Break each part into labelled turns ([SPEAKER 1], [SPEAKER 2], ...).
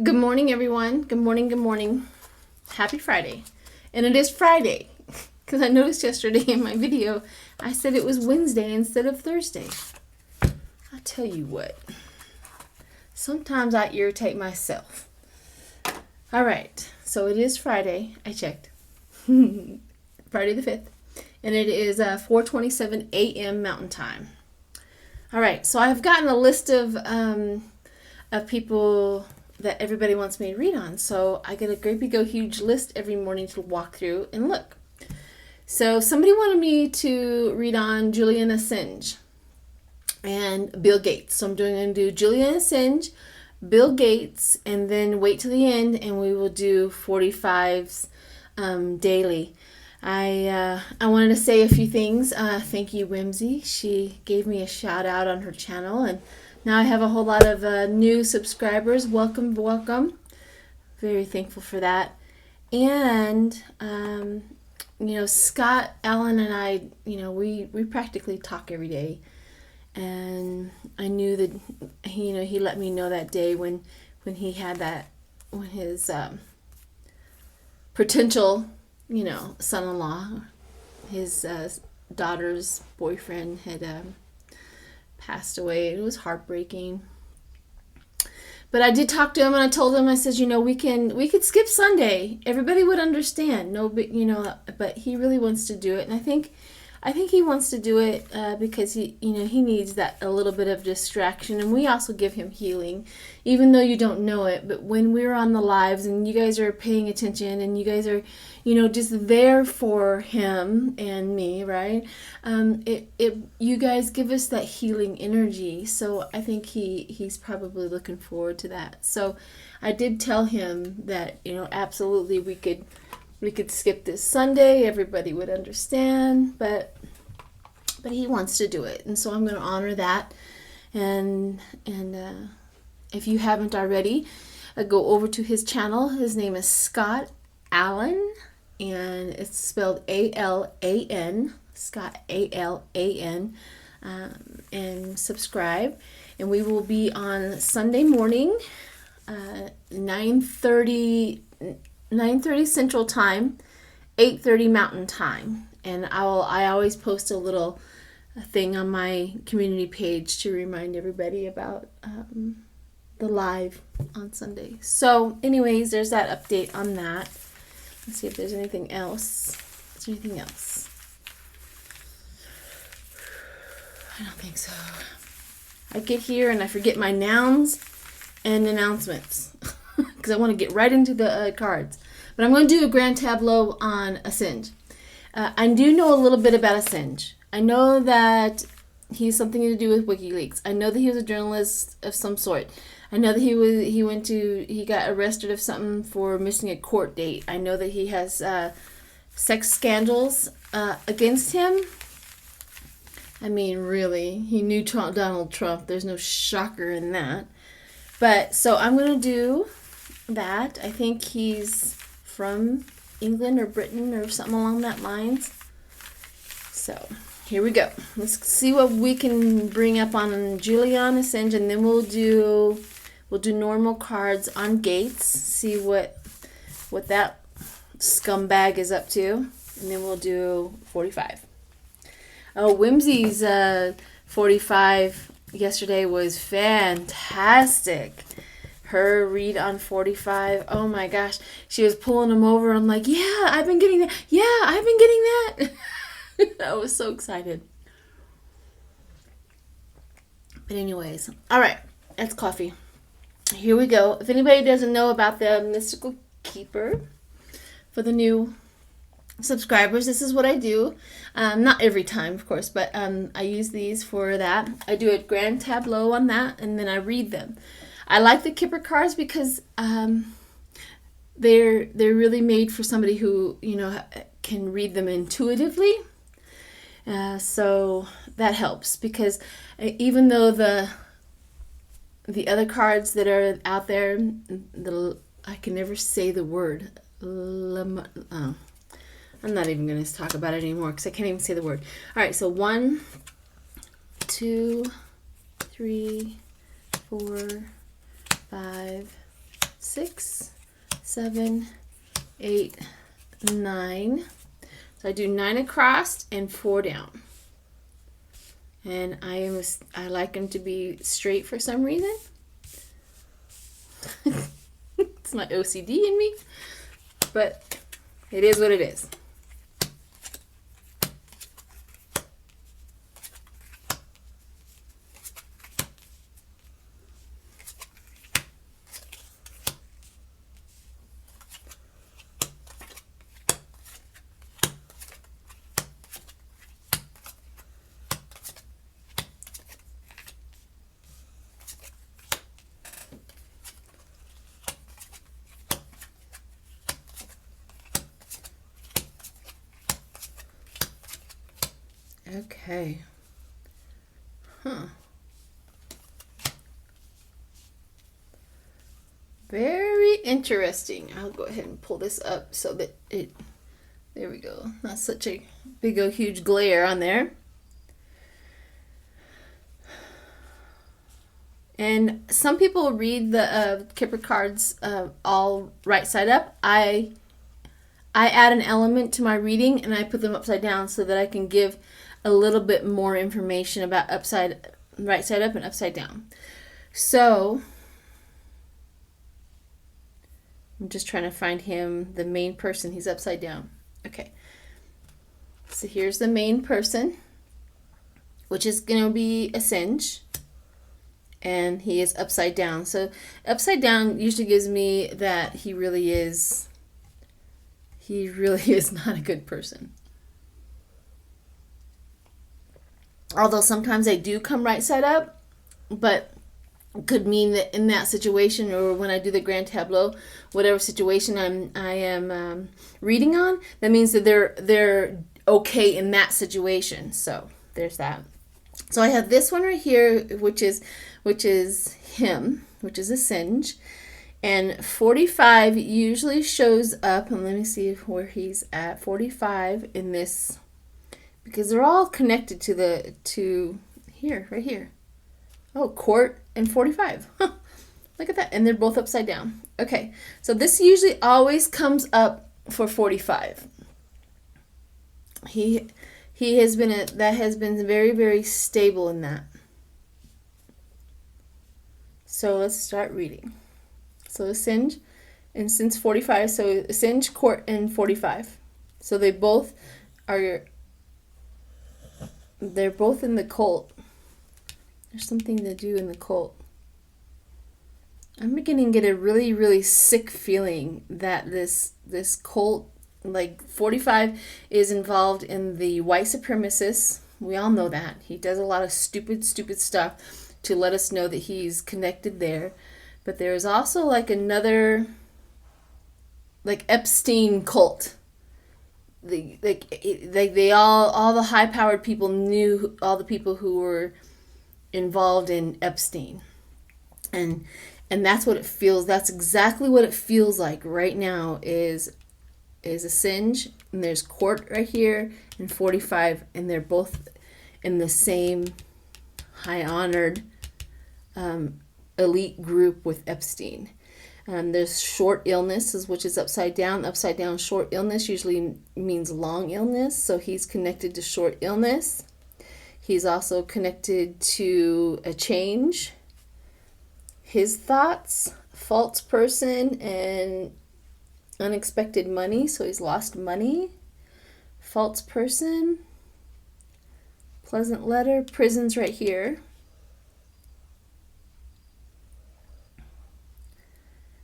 [SPEAKER 1] Good morning, everyone. Good morning, good morning. Happy Friday. And it is Friday, because I noticed yesterday in my video, I said it was Wednesday instead of Thursday. I tell you what, sometimes I irritate myself. All right, so it is Friday. I checked. Friday the 5th. And it is 4:27 a.m. Mountain Time. All right, so I've gotten a list of people that everybody wants me to read on. So I get a great big huge list every morning to walk through and look. So somebody wanted me to read on Julian Assange and Bill Gates. So I'm going to do Julian Assange, Bill Gates, and then wait till the end, and we will do 45s daily. I wanted to say a few things. Thank you, Whimsy. She gave me a shout out on her channel, and now I have a whole lot of new subscribers. Welcome, welcome. Very thankful for that. And Scott, Alan, and I, we practically talk every day. And I knew that he let me know that day when he had that, when his potential son-in-law, his daughter's boyfriend had passed away. It was heartbreaking. But I did talk to him, and I told him, I said, we could skip Sunday. Everybody would understand. No, but he really wants to do it, and I think he wants to do it because he needs that a little bit of distraction, and we also give him healing, even though you don't know it. But when we're on the lives and you guys are paying attention and you guys are, just there for him and me, right? You guys give us that healing energy. So I think he's probably looking forward to that. So I did tell him that absolutely we could skip this Sunday. Everybody would understand, but he wants to do it, and so I'm going to honor that. And if you haven't already, go over to his channel. His name is Scott Allan, and it's spelled A-L-A-N, Scott A-L-A-N, and subscribe. And we will be on Sunday morning, 9:30 Central Time, 8:30 Mountain Time. And I always post a little thing on my community page to remind everybody about the live on Sunday. So anyways, there's that update on that. Let's see if there's anything else. Is there anything else? I don't think so. I get here and I forget my nouns and announcements because I want to get right into the cards. But I'm going to do a grand tableau on Assange. I do know a little bit about Assange. I know that he's something to do with WikiLeaks. I know that he was a journalist of some sort. I know that he got arrested of something for missing a court date. I know that he has sex scandals against him. I mean, really, he knew Donald Trump. There's no shocker in that. But so I'm going to do that. I think he's from England or Britain or something along that lines. So here we go. Let's see what we can bring up on Julian Assange, and then we'll do normal cards on Gates. See what that scumbag is up to, and then we'll do 45. Oh, Whimsy's 45 yesterday was fantastic. Her read on 45, oh my gosh, she was pulling them over. I'm like, yeah, I've been getting that. Yeah, I've been getting that. I was so excited. But anyways, all right, that's coffee. Here we go. If anybody doesn't know about the Mystical Keeper, for the new subscribers, this is what I do. Not every time, of course, but I use these for that. I do a grand tableau on that, and then I read them. I like the Kipper cards because they're really made for somebody who can read them intuitively. So that helps, because even though the other cards that are out there, I can never say the word. I'm not even going to talk about it anymore because I can't even say the word. All right, so 1, 2, 3, 4, 5, 6, 7, 8, 9. So I do 9 across and 4 down. And I like them to be straight for some reason. It's my OCD in me, but it is what it is. Okay. Very interesting. I'll go ahead and pull this up so that there we go. Not such a big old huge glare on there. And some people read the Kipper cards all right side up. I add an element to my reading and I put them upside down so that I can give a little bit more information about right side up and upside down. So I'm just trying to find him, the main person. He's upside down. Okay. So here's the main person, which is going to be Assange. And he is upside down. So upside down usually gives me that he really is not a good person. Although sometimes they do come right side up, but it could mean that in that situation, or when I do the grand tableau, whatever situation I am reading on, that means that they're okay in that situation. So there's that. So I have this one right here, which is him, which is Assange, and 45 usually shows up. And let me see where he's at. 45 in this. Because they're all connected to here, right here. Oh, court and 45. Huh. Look at that. And they're both upside down. Okay. So this usually always comes up for 45. He has been that has been very, very stable in that. So let's start reading. So Assange, and since 45, so Assange, court, and 45. So they're both in the cult. There's something to do in the cult. I'm beginning to get a really, really sick feeling that this cult, like 45, is involved in the white supremacists. We all know that. He does a lot of stupid stuff to let us know that he's connected there. But there's also like another, like Epstein cult. They all the high-powered people knew all the people who were involved in Epstein, and that's what it feels. That's exactly what it feels like right now. Is Assange, and there's court right here, and 45, and they're both in the same high-honored elite group with Epstein. There's short illness, which is upside down. Upside down short illness usually means long illness. So he's connected to short illness. He's also connected to a change. His thoughts, false person, and unexpected money. So he's lost money. False person. Pleasant letter. Prison's right here.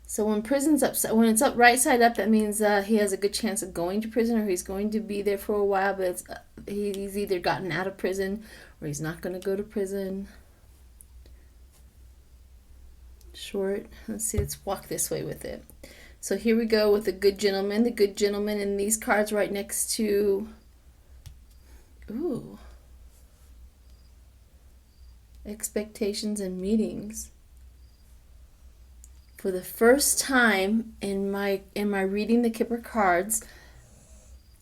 [SPEAKER 1] So when prison's when it's up right side up, that means he has a good chance of going to prison, or he's going to be there for a while. But he's either gotten out of prison, or he's not going to go to prison. Short. Let's see. Let's walk this way with it. So here we go with the good gentleman. The good gentleman, and these cards right next to. Ooh. Expectations and meetings. For the first time in my reading the Kipper cards,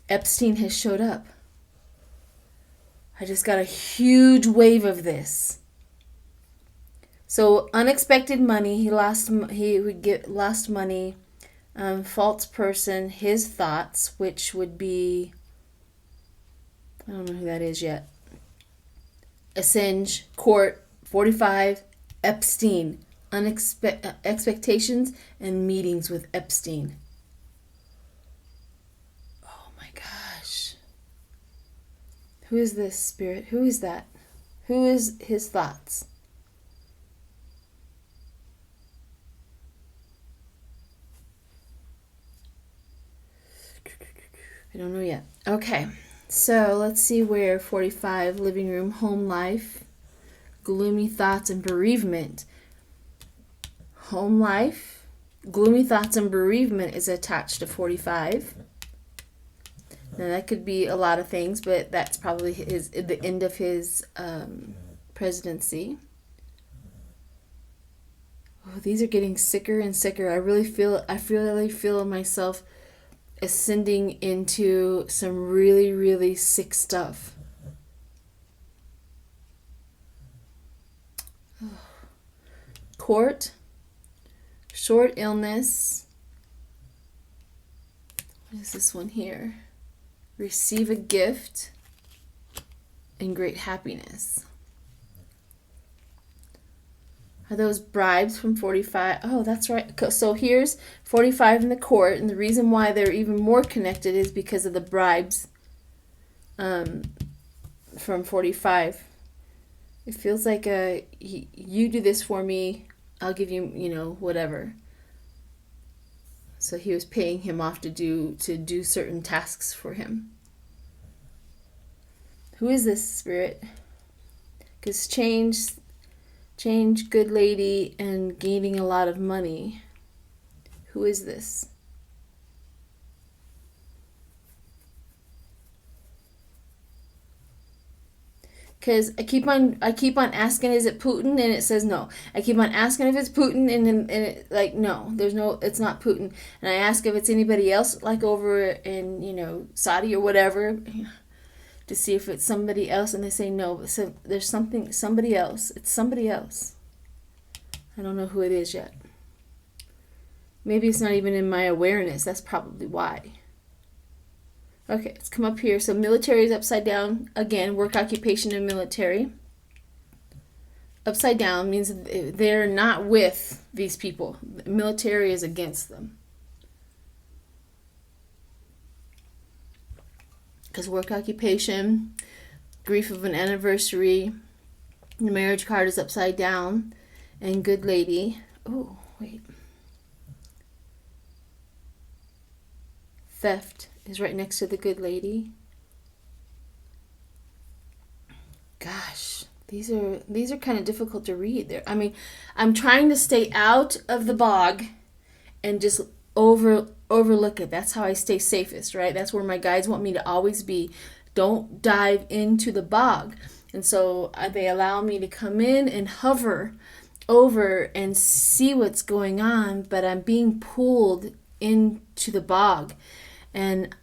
[SPEAKER 1] Epstein has showed up. I just got a huge wave of this. So unexpected money. He would get lost money. False person. His thoughts, which would be, I don't know who that is yet. Assange, court, 45, Epstein, expectations and meetings with Epstein. Oh my gosh. Who is this spirit? Who is that? Who is his thoughts? I don't know yet. Okay. So let's see where 45, living room, home life, gloomy thoughts and bereavement. Home life, gloomy thoughts and bereavement is attached to 45. Now that could be a lot of things, but that's probably the end of his presidency. Oh, these are getting sicker and sicker. I really feel myself ascending into some really, really sick stuff. Court, short illness. What is this one here? Receive a gift and great happiness. Are those bribes from 45? Oh, that's right. So here's 45 in the court, and the reason why they're even more connected is because of the bribes from 45. It feels like you do this for me, I'll give you, whatever. So he was paying him off to do certain tasks for him. Who is this spirit? Because change, good lady, and gaining a lot of money. Who is this? Because I keep on asking, is it Putin? And it says no. I keep on asking if it's Putin, and it, like, no, it's not Putin. And I ask if it's anybody else, like over in Saudi or whatever, to see if it's somebody else, and they say no. So there's somebody else. It's somebody else. I don't know who it is yet. Maybe it's not even in my awareness. That's probably why. Okay, let's come up here. So military is upside down. Again, work, occupation, and military. Upside down means they're not with these people. The military is against them. Because work, occupation, grief of an anniversary, the marriage card is upside down, and good lady. Oh, wait. Theft is right next to the good lady. Gosh, these are kind of difficult to read. There, I mean, I'm trying to stay out of the bog and just overlook it. That's how I stay safest, right? That's where my guides want me to always be. Don't dive into the bog. And so they allow me to come in and hover over and see what's going on, but I'm being pulled into the bog. And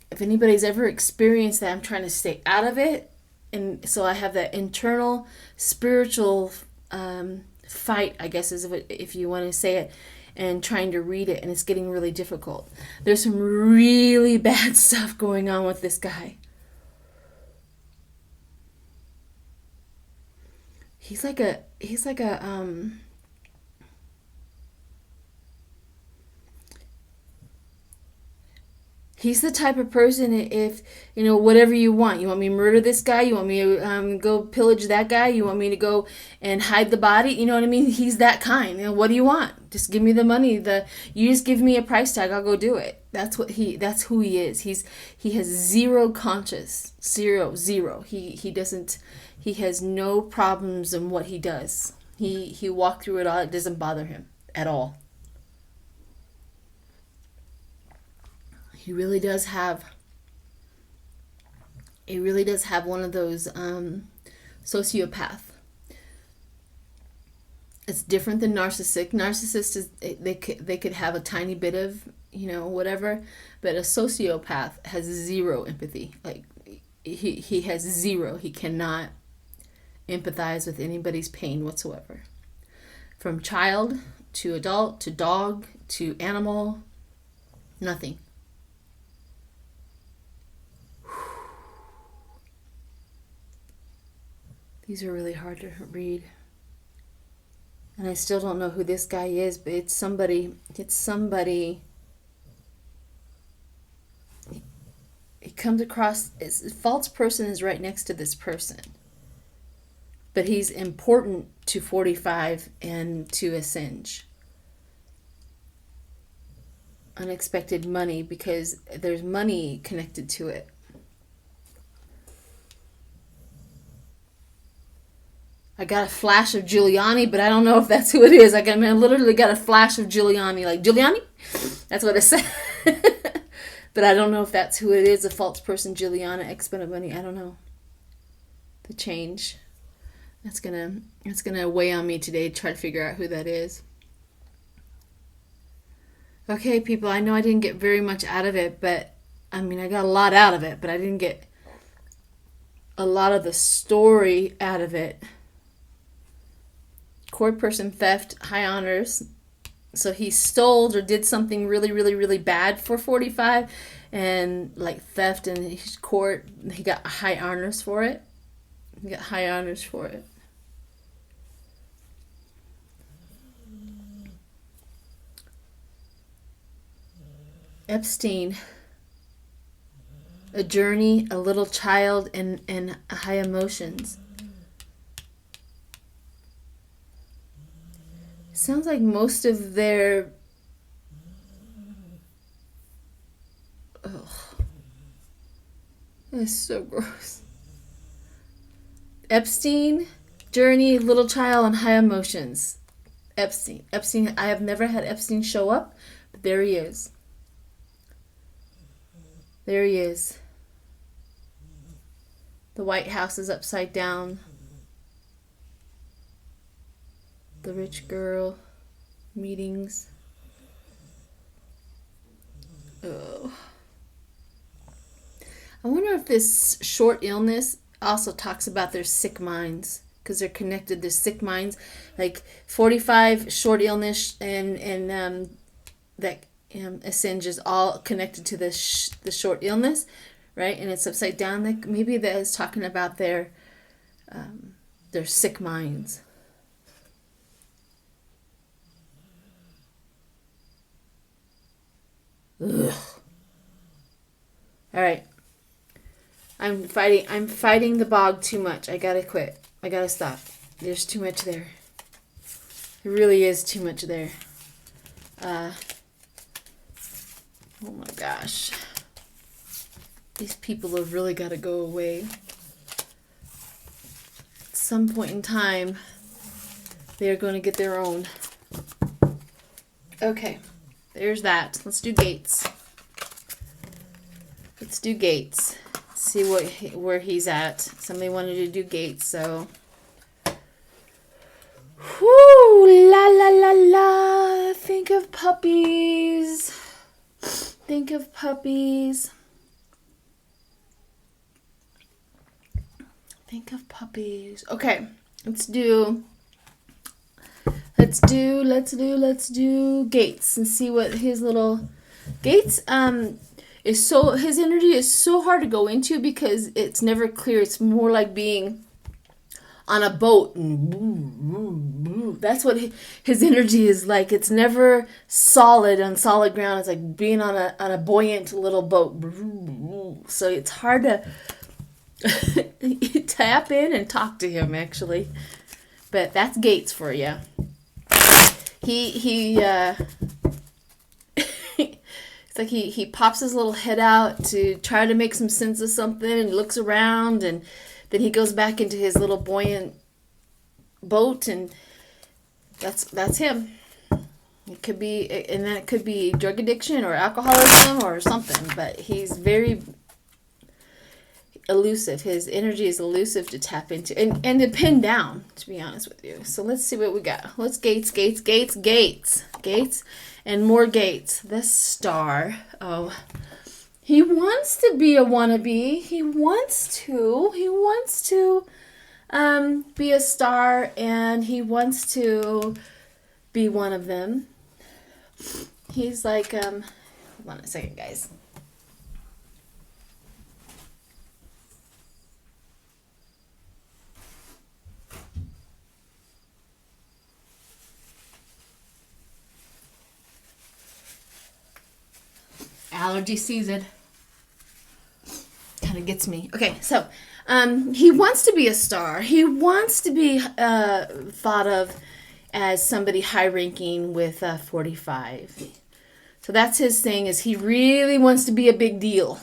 [SPEAKER 1] if anybody's ever experienced that, I'm trying to stay out of it. And so I have that internal spiritual fight, I guess, is if you want to say it, and trying to read it, and it's getting really difficult. There's some really bad stuff going on with this guy. He's like a he's the type of person, if, whatever you want me to murder this guy, you want me to go pillage that guy, you want me to go and hide the body, you know what I mean? He's that kind. What do you want? Just give me the money. You just give me a price tag, I'll go do it. That's who he is. He has zero conscience. Zero. He has no problems in what he does. He walked through it all. It doesn't bother him at all. He really does have one of those sociopath. It's different than narcissistic. Narcissist is they could have a tiny bit of whatever, but a sociopath has zero empathy. Like he has zero. He cannot empathize with anybody's pain whatsoever. From child to adult to dog to animal, nothing. These are really hard to read. And I still don't know who this guy is, but it's somebody. He comes across, a false person is right next to this person. But he's important to 45 and to Assange. Unexpected money, because there's money connected to it. I got a flash of Giuliani, but I don't know if that's who it is. I literally got a flash of Giuliani. Like, Giuliani? That's what it said. But I don't know if that's who it is. A false person, Giuliani, expended money. I don't know. The change. That's gonna weigh on me today to try to figure out who that is. Okay, people, I know I didn't get very much out of it, but I got a lot out of it, but I didn't get a lot of the story out of it. Court person, theft, high honors. So he stole or did something really, really, really bad for 45, and like theft, and his court, he got high honors for it. He got high honors for it. Epstein, a journey, a little child, and high emotions. Sounds like most of their... Ugh. That's so gross. Epstein, journey, little child, and high emotions. Epstein, I have never had Epstein show up, but there he is. There he is. The White House is upside down. The rich girl. Meetings. Oh. I wonder if this short illness also talks about their sick minds. Because they're connected. Their sick minds. Like 45, short illness, and that... Assange is all connected to the short illness, right? And it's upside down. Like maybe that is talking about their sick minds. Ugh. All right. I'm fighting the bog too much. I gotta quit. I gotta stop. There's too much there. There really is too much there. Oh my gosh. These people have really got to go away. At some point in time, they are going to get their own. Okay, there's that. Let's do Gaetz. Let's do Gaetz. See where he's at. Somebody wanted to do Gaetz, so... Whoo! La la la la! Think of puppies. Think of puppies. Think of puppies. Okay, let's do Gaetz and see what his little... Gaetz is so... His energy is so hard to go into because it's never clear. It's more like being on a boat, and that's what his energy is like. It's never solid on solid ground. It's like being on a buoyant little boat. So it's hard to tap in and talk to him, actually. But that's Gaetz for you. It's like he pops his little head out to try to make some sense of something, and looks around, and then he goes back into his little buoyant boat, and that's him. It could be, and then it could be drug addiction or alcoholism or something, but he's very elusive. His energy is elusive to tap into and to pin down, to be honest with you. So let's see what we got. Let's Gaetz, and more Gaetz. The Star. Oh, he wants to be a wannabe. He wants to be a star, and he wants to be one of them. He's like, hold on a second, guys. Allergy season. Kind of gets me. Okay, so he wants to be a star. He wants to be thought of as somebody high-ranking with 45. So that's his thing, is he really wants to be a big deal.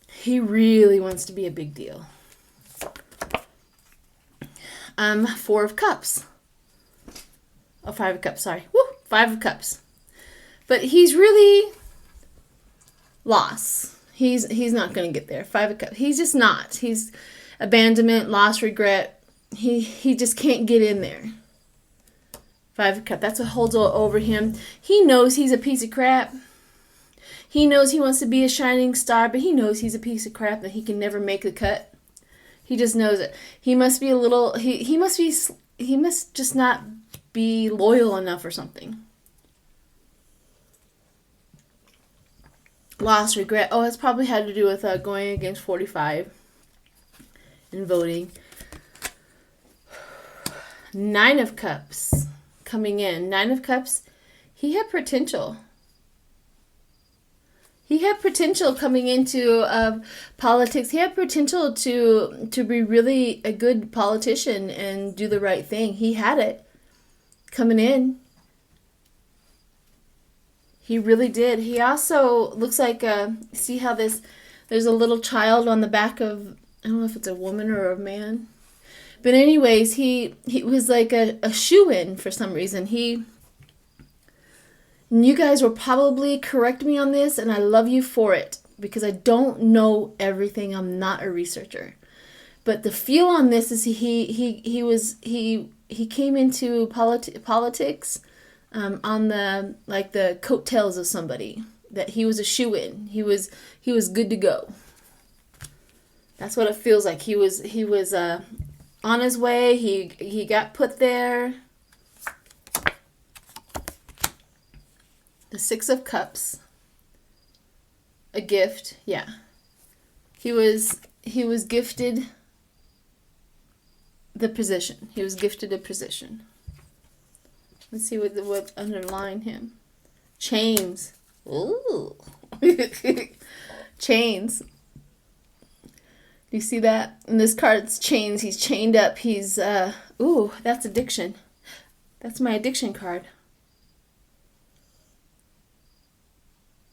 [SPEAKER 1] He really wants to be a big deal. 4 of Cups. Oh, 5 of Cups, sorry. Woo, 5 of Cups. But he's really lost. He's not going to get there. 5 of Cups. He's just not. He's abandonment, loss, regret. He just can't get in there. 5 of Cups. That's what holds over him. He knows he's a piece of crap. He knows he wants to be a shining star, but he knows he's a piece of crap and he can never make the cut. He just knows it. He must be a little. He must just not be loyal enough or something. Loss, regret. Oh, it's probably had to do with going against 45 and voting. 9 of Cups coming in. 9 of Cups. He had potential. He had potential coming into politics. He had potential to be really a good politician and do the right thing. He had it coming in. He really did. He also looks like, see how there's a little child on the back of, I don't know if it's a woman or a man. But anyways, he was like a shoo-in for some reason. You guys will probably correct me on this, and I love you for it, because I don't know everything. I'm not a researcher. But the feel on this is he came into politics on the coattails of somebody, that he was a shoo-in. He was good to go. That's what it feels like. He was on his way. He got put there. The 6 of Cups. A gift. Yeah. He was gifted the position. He was gifted a position. Let's see what underlined him. Chains. Ooh. Chains. Do you see that? In this card, it's chains. He's chained up. He's, ooh, that's addiction. That's my addiction card.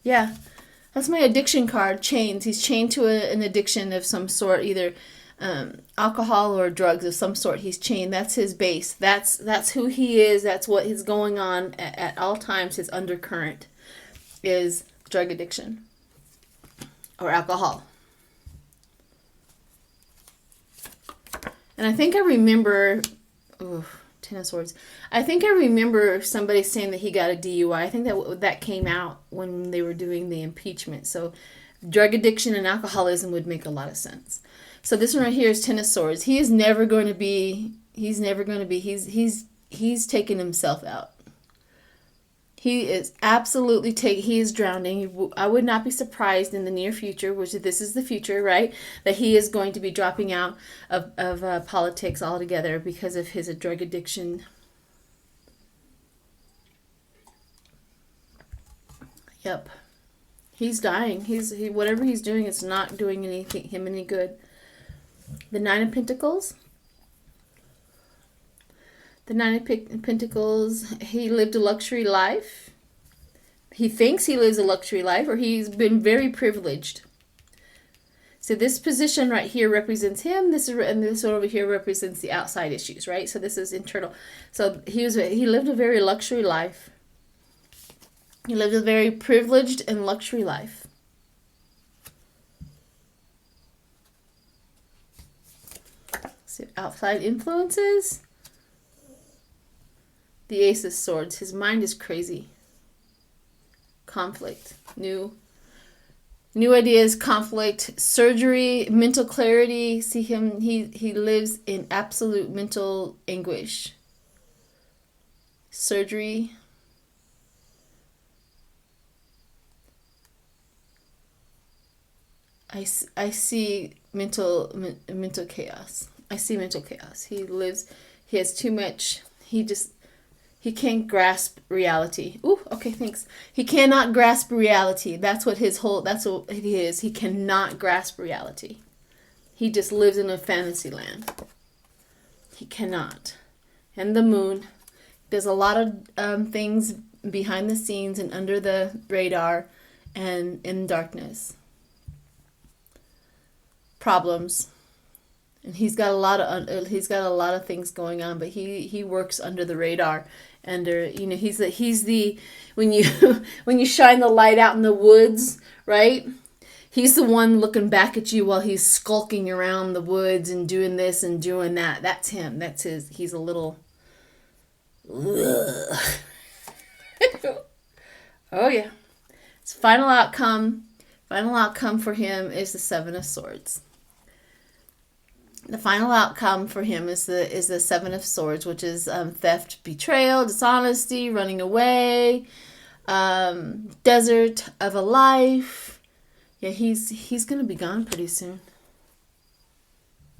[SPEAKER 1] Yeah, that's my addiction card, chains. He's chained to an addiction of some sort, either alcohol or drugs of some sort. He's chained. That's his base. That's who he is. That's what is going on at all times. His undercurrent is drug addiction or alcohol. And I think I remember, 10 of Swords. I think I remember somebody saying that he got a DUI. I think that came out when they were doing the impeachment. So drug addiction and alcoholism would make a lot of sense. So this one right here is 10 of Swords. He's taking himself out. He is absolutely he is drowning. I would not be surprised in the near future, which this is the future, right? That he is going to be dropping out of politics altogether because of his drug addiction. Yep. He's dying. Whatever he's doing, it's not doing him any good. The 9 of Pentacles. The 9 of Pentacles, he lived a luxury life. He thinks he lives a luxury life, or he's been very privileged. So this position right here represents him. And this one over here represents the outside issues, right? So this is internal. So he lived a very luxury life. He lived a very privileged and luxury life. So outside influences. The Ace of Swords. His mind is crazy. Conflict. New ideas, conflict, surgery, mental clarity. See him, he lives in absolute mental anguish. surgery. I see mental chaos. I see mental chaos. He has too much, he can't grasp reality. Ooh, okay, thanks. He cannot grasp reality. That's what it is. He cannot grasp reality. He just lives in a fantasy land. He cannot. And the moon does a lot of things behind the scenes and under the radar and in darkness. Problems. And he's got a lot of things going on, but he works under the radar. He's the when you shine the light out in the woods, right? He's the one looking back at you while he's skulking around the woods and doing this and doing that. That's him. That's his. He's a little. Oh yeah. His final outcome for him is the Seven of Swords. The final outcome for him is the Seven of Swords, which is theft, betrayal, dishonesty, running away, desert of a life. Yeah, he's gonna be gone pretty soon.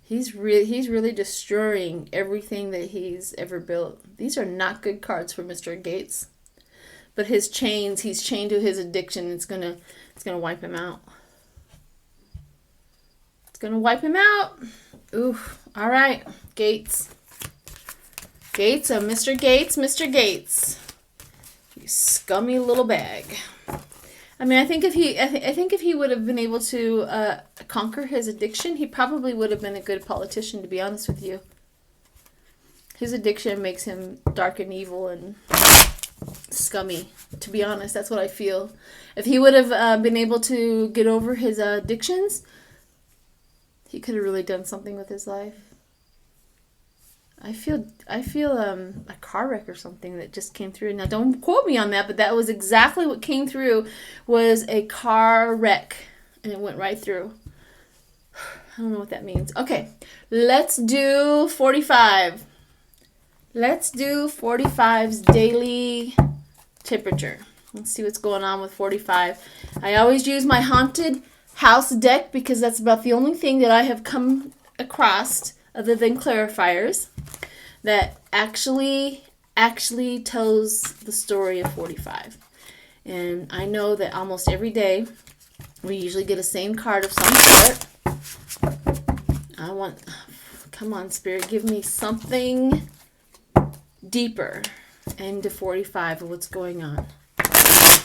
[SPEAKER 1] He's really destroying everything that he's ever built. These are not good cards for Mr. Gaetz. But he's chained to his addiction. It's gonna wipe him out. It's gonna wipe him out. Ooh, all right, Gaetz. Mr. Gaetz. You scummy little bag. I mean, I think if he would have been able to conquer his addiction, he probably would have been a good politician, to be honest with you. His addiction makes him dark and evil and scummy, to be honest. That's what I feel. If he would have been able to get over his addictions, he could have really done something with his life. I feel a car wreck or something that just came through. Now, don't quote me on that, but that was exactly what came through, was a car wreck, and it went right through. I don't know what that means. Okay, let's do 45. Let's do 45's daily temperature. Let's see what's going on with 45. I always use my haunted house deck because that's about the only thing that I have come across, other than clarifiers, that actually tells the story of 45. And I know that almost every day we usually get a same card of some sort. Come on, Spirit, give me something deeper into 45 of what's going on.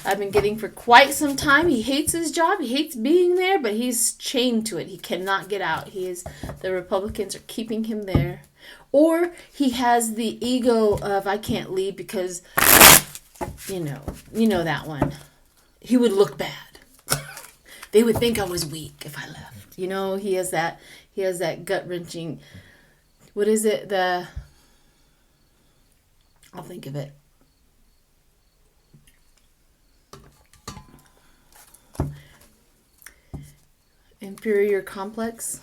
[SPEAKER 1] I've been getting for quite some time. He hates his job. He hates being there, but he's chained to it. He cannot get out. The Republicans are keeping him there. Or he has the ego of, I can't leave because, you know that one. He would look bad. They would think I was weak if I left. He has that gut-wrenching, what is it? I'll think of it. Inferior complex.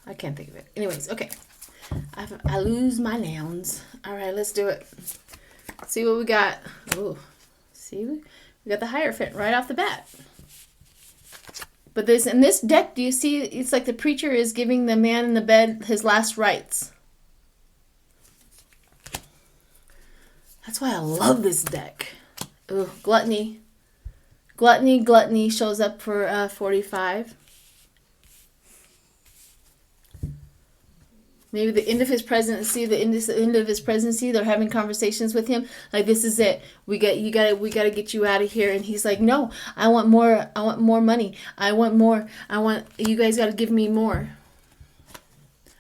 [SPEAKER 1] I can't think of it. Anyways, okay. I lose my nouns. All right, let's do it. See what we got. Oh, see, we got the Hierophant right off the bat. But in this deck, do you see? It's like the preacher is giving the man in the bed his last rites. That's why I love this deck. Oh, gluttony. Gluttony shows up for 45. Maybe the end of his presidency, they're having conversations with him. Like, this is it. We got to get you out of here. And he's like, no, I want more money. I want more. You guys got to give me more.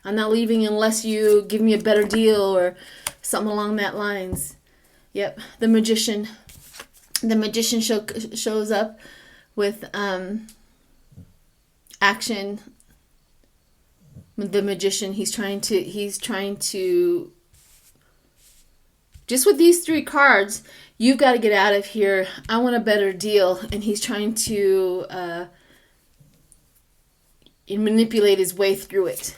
[SPEAKER 1] I'm not leaving unless you give me a better deal or something along that lines. Yep. The magician shows up with action. The magician, he's trying to just with these three cards, you've got to get out of here. I want a better deal. And he's trying to manipulate his way through it.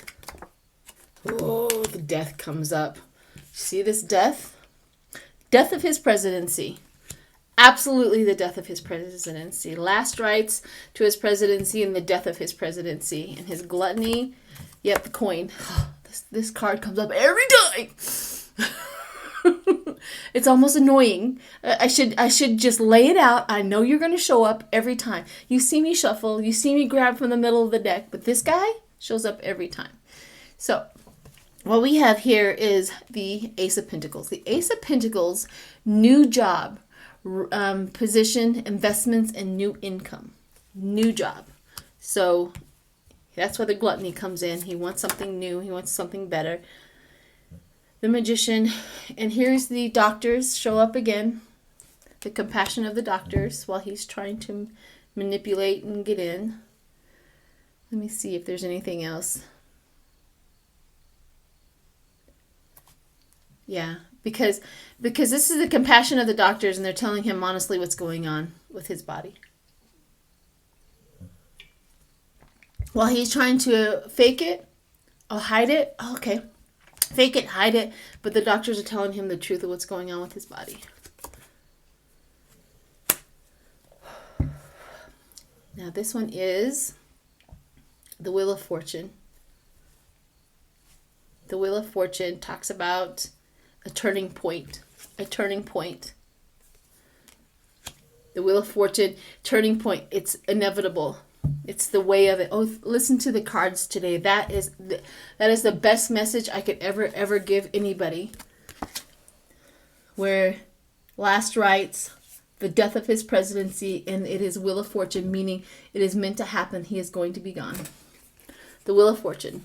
[SPEAKER 1] Oh, the death comes up. See this death? Death of his presidency. Absolutely the death of his presidency. Last rites to his presidency and the death of his presidency. And his gluttony. Yep, the coin. This card comes up every time. It's almost annoying. I should just lay it out. I know you're going to show up every time. You see me shuffle. You see me grab from the middle of the deck. But this guy shows up every time. So what we have here is the Ace of Pentacles. The Ace of Pentacles, new job, position, investments, and new income. New job. So that's where the gluttony comes in. He wants something new. He wants something better. The Magician. And here's the doctors show up again. The compassion of the doctors while he's trying to manipulate and get in. Let me see if there's anything else. Yeah, because this is the compassion of the doctors, and they're telling him honestly what's going on with his body. While he's trying to fake it or hide it, okay, fake it, hide it, but the doctors are telling him the truth of what's going on with his body. Now this one is the Wheel of Fortune. The Wheel of Fortune talks about a turning point. A turning point. The Wheel of Fortune, turning point. It's inevitable. It's the way of it. Oh, listen to the cards today. That is the best message I could ever give anybody. Where last rites, the death of his presidency, and it is Wheel of Fortune, meaning it is meant to happen. He is going to be gone. The Wheel of Fortune.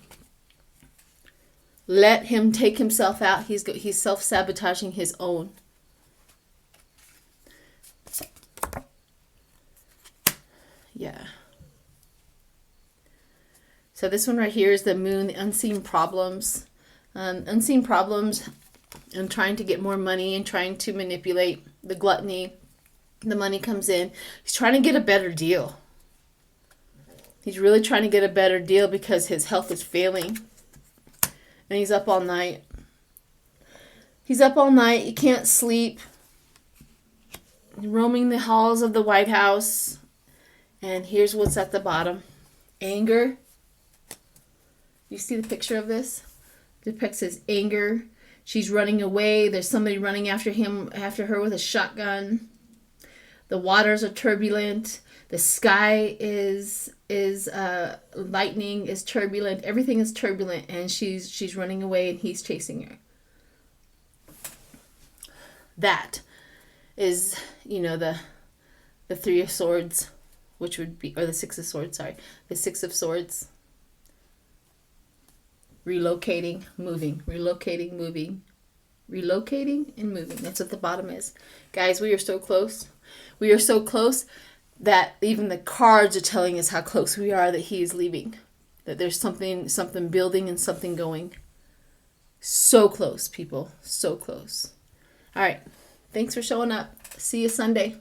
[SPEAKER 1] Let him take himself out. He's self-sabotaging his own. Yeah. So this one right here is the Moon, the unseen problems. Unseen problems and trying to get more money and trying to manipulate the gluttony. The money comes in. He's trying to get a better deal. He's really trying to get a better deal because his health is failing. And he's up all night. He's up all night. He can't sleep. Roaming the halls of the White House. And here's what's at the bottom. Anger. You see the picture of this? It depicts his anger. She's running away. There's somebody running after her with a shotgun. The waters are turbulent. The sky is lightning is turbulent. Everything is turbulent, and she's running away, and he's chasing her. That is, the Three of Swords, which would be, or the Six of Swords. Sorry, the Six of Swords. Relocating, moving, relocating, moving, relocating, and moving. That's what the bottom is, guys. We are so close. We are so close that even the cards are telling us how close we are that he is leaving. That there's something building and something going. So close, people. So close. All right. Thanks for showing up. See you Sunday.